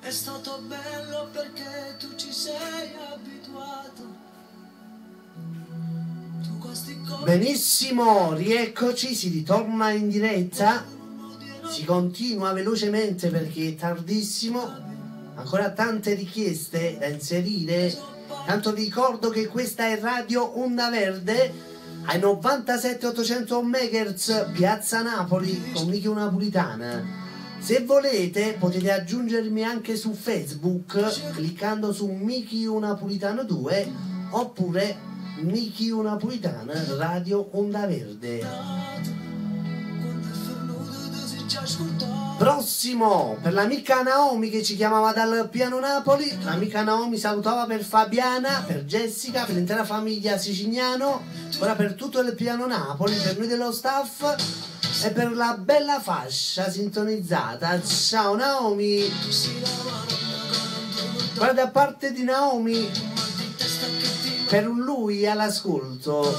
È stato bello perché tu ci sei abituato. Benissimo, rieccoci, si ritorna in diretta, si continua velocemente perché è tardissimo, ancora tante richieste da inserire. Tanto vi ricordo che questa è Radio Onda Verde ai 97.800 MHz, Piazza Napoli con Michio Napolitana. Se volete potete aggiungermi anche su Facebook cliccando su Michio Napolitano 2 oppure Michio Napolitana Radio Onda Verde. Prossimo per l'amica Naomi che ci chiamava dal piano Napoli. L'amica Naomi salutava per Fabiana, per Jessica, per l'intera famiglia Siciliano, ora per tutto il piano Napoli, per noi dello staff e per la bella fascia sintonizzata. Ciao Naomi. Guarda, a parte di Naomi, per lui all'ascolto.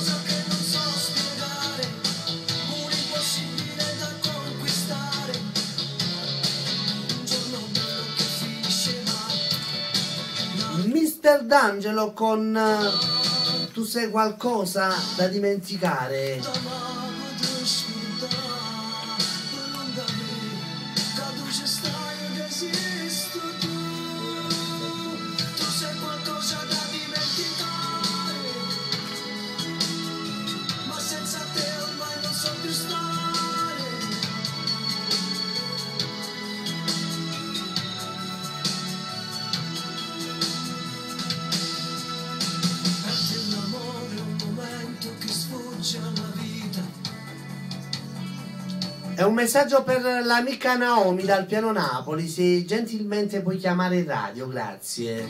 Mister D'Angelo con Tu sei qualcosa da dimenticare. È un messaggio per l'amica Naomi dal piano Napoli, se gentilmente puoi chiamare in radio, grazie.